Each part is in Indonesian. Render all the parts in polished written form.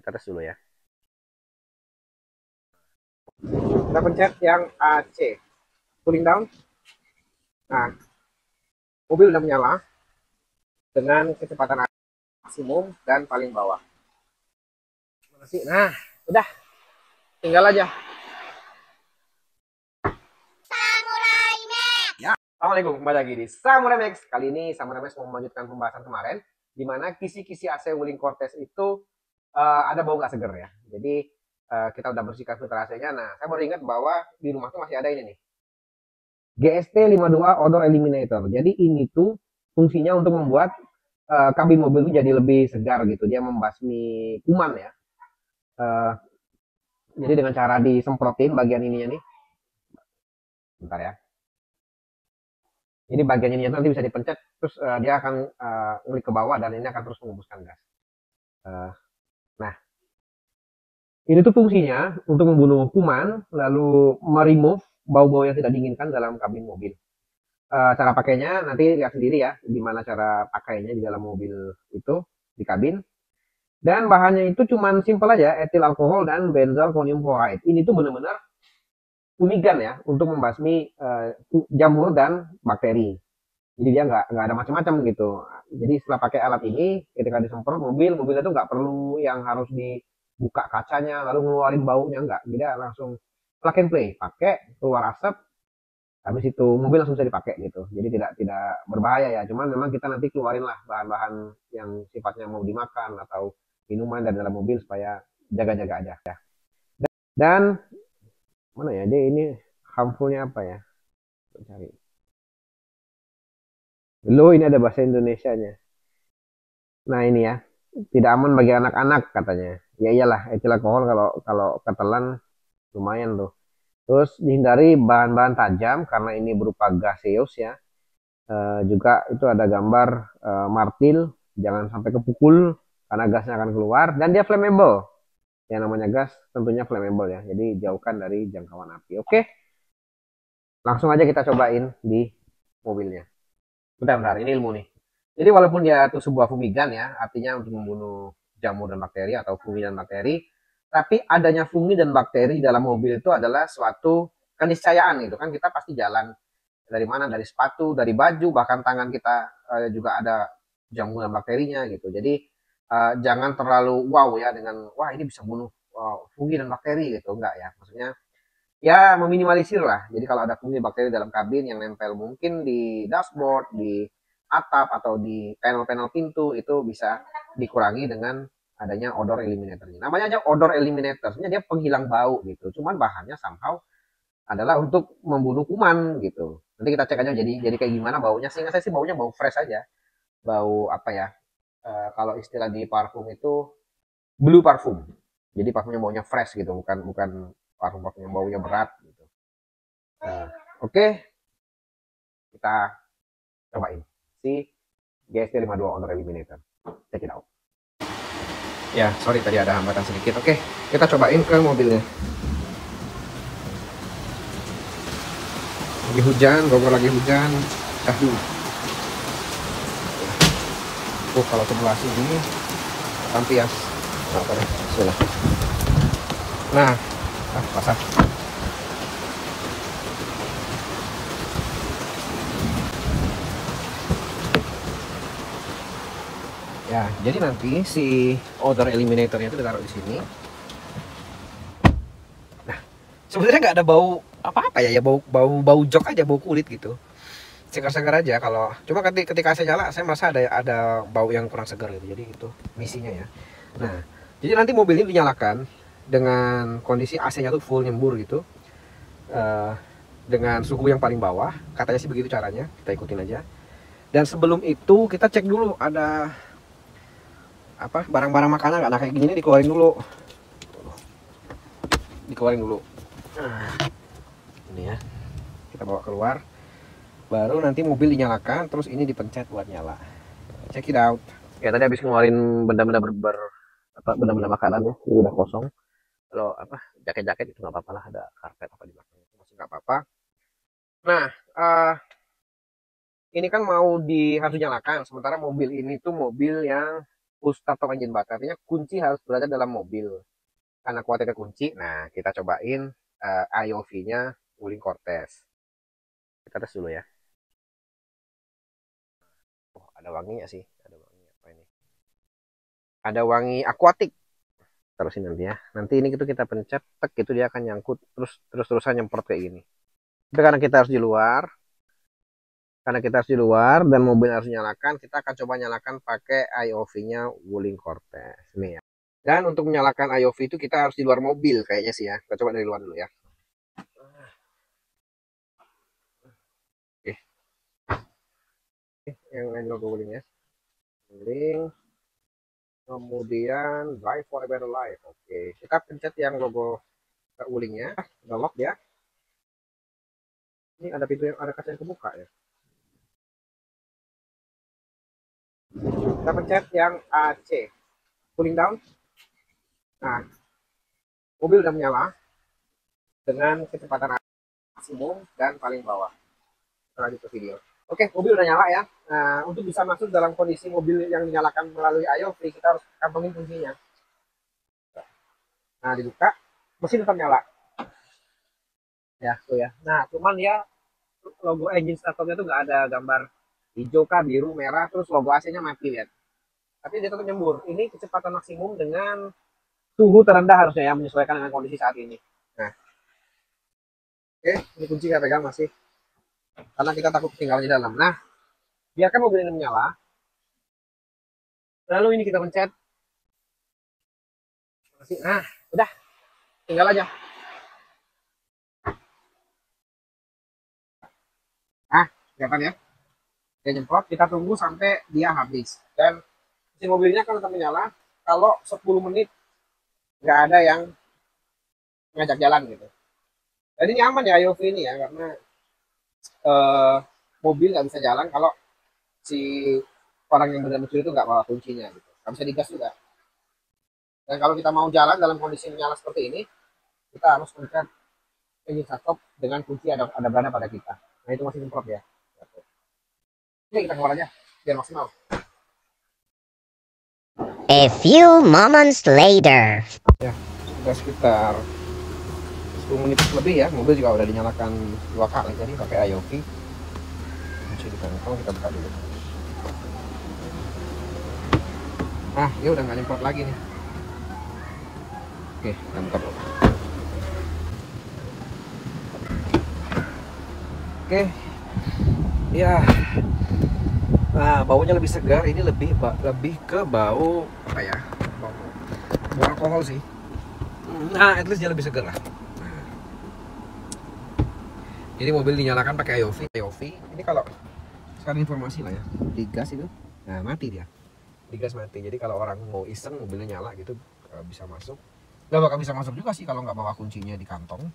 Kita tes dulu ya. Kita pencet yang AC, cooling down. Nah, mobil udah menyala dengan kecepatan maksimum dan paling bawah. Nah, udah, tinggal aja. Ya, assalamualaikum, kembali lagi di Samurai Max. Kali ini Samurai Max mau melanjutkan pembahasan kemarin, di mana kisi-kisi AC Wuling Cortez itu ada bau nggak seger ya. Jadi kita udah bersihkan filter AC-nya. Nah, saya baru ingat bahwa di rumah tuh masih ada ini nih, GST 52 Odor Eliminator. Jadi ini tuh fungsinya untuk membuat kabin mobil itu jadi lebih segar gitu. Dia membasmi kuman ya. Uh, jadi dengan cara disemprotin bagian ininya nih. Bentar ya. Ini bagian ini nanti bisa dipencet, terus dia akan ngulik ke bawah dan ini akan terus mengembuskan gas. Uh, nah, ini tuh fungsinya untuk membunuh kuman, lalu meremove bau-bau yang tidak diinginkan dalam kabin mobil. Cara pakainya nanti lihat sendiri ya, gimana cara pakainya di dalam mobil itu, di kabin. Dan bahannya itu cuman simpel aja, etil alkohol dan benzalkonium chloride. Ini tuh benar-benar fumigan ya, untuk membasmi jamur dan bakteri. Jadi dia nggak ada macam-macam gitu. Jadi setelah pakai alat ini, ketika disemprot mobilnya tuh nggak perlu yang harus dibuka kacanya lalu ngeluarin baunya, nggak. Jadi langsung plug and play, pakai keluar asap, habis itu mobil langsung bisa dipakai gitu. Jadi tidak berbahaya ya. Cuman memang kita nanti keluarin lah bahan-bahan yang sifatnya mau dimakan atau minuman dari dalam mobil supaya jaga-jaga aja. Dan mana ya, dia ini harmfulnya apa ya? Cari. Lo ini ada bahasa Indonesianya. Nah ini ya, tidak aman bagi anak-anak katanya. Ya iyalah, etil alkohol kalau kalau ketelan lumayan tuh. Terus dihindari bahan-bahan tajam karena ini berupa gaseous ya. Juga itu ada gambar martil, jangan sampai kepukul karena gasnya akan keluar dan dia flammable. Yang namanya gas tentunya flammable ya. Jadi jauhkan dari jangkauan api. Oke, langsung aja kita cobain di mobilnya. Bentar, ini ilmu nih. Jadi walaupun dia itu sebuah fumigan ya, artinya untuk membunuh jamur dan bakteri atau fungi dan bakteri, tapi adanya fungi dan bakteri dalam mobil itu adalah suatu keniscayaan gitu kan. Kita pasti jalan dari mana, dari sepatu, dari baju, bahkan tangan kita juga ada jamur dan bakterinya gitu. Jadi jangan terlalu wow ya dengan wah ini bisa bunuh fungi dan bakteri gitu, enggak ya. Maksudnya ya meminimalisir lah. Jadi kalau ada fungi bakteri dalam kabin yang nempel mungkin di dashboard, di atap atau di panel-panel pintu itu bisa dikurangi dengan adanya odor eliminator. Namanya aja odor eliminator, sebenarnya dia penghilang bau gitu. Cuman bahannya somehow adalah untuk membunuh kuman gitu. Nanti kita cek aja jadi kayak gimana baunya. Sehingga saya sih baunya bau fresh aja. Bau apa ya? Kalau istilah di parfum itu blue parfum. Jadi parfumnya baunya fresh gitu, bukan bukan parfum-parfum yang baunya berat gitu. Nah, oke, kita cobain si GST52 Honor Eliminator. Check it out. Ya, sorry tadi ada hambatan sedikit. Oke, kita cobain ke mobilnya. Lagi hujan, Bogor lagi hujan. Dulu. Kalau sebelah sini tampias. Bismillah. Nah, basah. Ya, jadi nanti si odor eliminatornya itu ditaruh di sini. Nah, sebenarnya nggak ada bau apa-apa ya, bau jok aja, bau kulit gitu. Segar-segar aja kalau. Cuma ketika saya nyala, saya merasa ada bau yang kurang segar gitu. Jadi itu misinya ya. Nah, jadi nanti mobil ini dinyalakan dengan kondisi AC-nya tuh full nyembur gitu. Dengan suhu yang paling bawah, katanya sih begitu caranya. Kita ikutin aja. Dan sebelum itu kita cek dulu ada apa barang-barang makanan nggak. Nah kayak gini dikeluarin dulu, ini ya, kita bawa keluar, baru nanti mobil dinyalakan, terus ini dipencet buat nyala. Check it out. Ya tadi habis ngeluarin benda-benda benda-benda makanan ya, ini udah kosong. Kalau apa jaket-jaket itu nggak apa-apa lah, ada karpet apa di belakang itu masih nggak apa-apa. Nah ini kan mau harus dinyalakan, sementara mobil ini tuh mobil yang push start engine button, artinya kunci harus berada dalam mobil. Karena khawatirnya kunci, nah kita cobain IOV-nya Wuling Cortez. Kita tes dulu ya. Oh, ada wanginya sih. Ada wangi apa ini? Ada wangi akuatik. Terusin nanti ya. Nanti ini gitu kita pencet, tek gitu dia akan nyangkut terus-terusan nyemprot kayak gini. Tapi karena kita harus di luar, dan mobil harus nyalakan, kita akan coba nyalakan pakai IOV-nya Wuling Cortez. Nih ya. Dan untuk menyalakan IOV itu kita harus di luar mobil kayaknya sih ya. Kita coba dari luar dulu ya. Oke. Yang logo Wuling ya. Wuling. Kemudian Drive for a Better Life. Oke. Kita pencet yang logo Wulingnya. Udah lock ya. Ini ada pintu yang ada kaca yang kebuka ya. Kita pencet yang AC. Cooling down. Nah, mobil udah menyala dengan kecepatan maksimum dan paling bawah. Kita lanjut ke video. Oke, mobil udah nyala ya. Nah, untuk bisa masuk dalam kondisi mobil yang dinyalakan melalui IOV, kita harus kantongin kuncinya. Nah, dibuka, mesin tetap nyala. Ya, tuh ya. Nah, cuman ya logo engine starternya tuh nggak ada gambar hijau kah, biru, merah, terus logo AC-nya mati lihat. Tapi dia tetap nyembur. Ini kecepatan maksimum dengan suhu terendah harusnya ya, menyesuaikan dengan kondisi saat ini. Nah, oke, ini kunci saya pegang masih, karena kita takut ketinggalan di dalam. Nah, biarkan mobil ini menyala. Lalu ini kita pencet. Nah, udah, tinggal aja. Nah, kelihatan ya. Dia nyemprot, kita tunggu sampai dia habis. Dan mesin mobilnya akan tetap menyala kalau 10 menit nggak ada yang ngajak jalan gitu. Jadi ini aman ya IOV ini ya, karena mobil nggak bisa jalan kalau si orang yang benar mencuri itu nggak bawa kuncinya gitu. Nggak bisa digas juga. Dan kalau kita mau jalan dalam kondisi menyala seperti ini, kita harus pencet engine stop dengan kunci ada berada pada kita. Nah itu masih semprot ya. Ini kita keluar aja biar maksimal. A few moments later. Ya, sudah sekitar 10 menit lebih ya. Mobil juga udah dinyalakan 2 kali jadi pakai IOV. Kunci di kantong, kita buka dulu. Nah, dia udah nggak nyemprot lagi nih. Oke, kita buka dulu. Oke, ya. Nah, baunya lebih segar. Ini lebih ke bau apa ya? Bau alkohol sih. Nah, at least dia lebih segar lah. Jadi mobil dinyalakan pakai IOV. Ini kalau sekarang informasi lah ya, digas itu, nah mati dia. Digas mati. Jadi kalau orang mau iseng mobilnya nyala gitu bisa masuk. Gak bakal bisa masuk juga sih kalau nggak bawa kuncinya di kantong.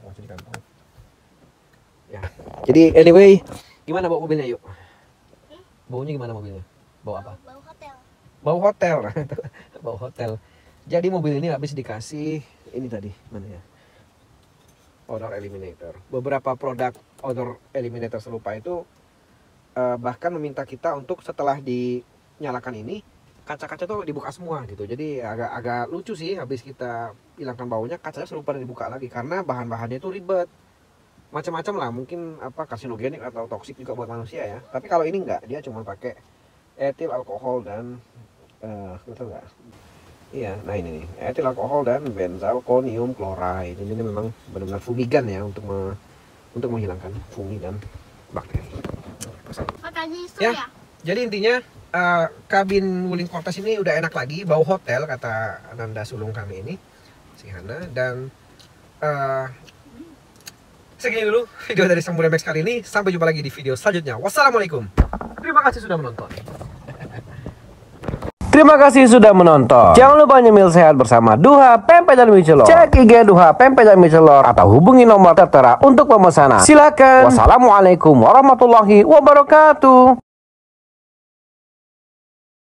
Kunci di kantong. Ya. Jadi anyway, gimana bawa mobilnya yuk? Baunya gimana mobilnya? Bau apa? Bau hotel. Bau hotel. Bau hotel. Jadi mobil ini habis dikasih ini tadi mana ya? Odor eliminator. Beberapa produk odor eliminator serupa itu bahkan meminta kita untuk setelah dinyalakan ini kaca-kaca tuh dibuka semua gitu. Jadi agak lucu sih, habis kita hilangkan baunya kacanya serupa dibuka lagi karena bahan-bahannya itu ribet. Macam-macam lah, mungkin apa karsinogenik atau toksik juga buat manusia ya. Tapi kalau ini enggak, dia cuma pakai etil alkohol dan betul enggak? Iya, nah ini nih, etil alkohol dan benzalkonium chloride. Ini memang benar-benar fumigan ya untuk menghilangkan fungi dan bakteri. Ya, jadi intinya kabin Wuling Cortez ini udah enak lagi, bau hotel kata Ananda sulung kami ini, si Hana. Dan segini dulu video dari Samurai Max kali ini. Sampai jumpa lagi di video selanjutnya. Wassalamualaikum. Terima kasih sudah menonton. Terima kasih sudah menonton. Jangan lupa nyemil sehat bersama Duha Pempek dan Mie Celor. Cek IG Duha Pempek dan Mie Celor atau hubungi nomor tertera untuk pemesanan. Silakan. Wassalamualaikum warahmatullahi wabarakatuh.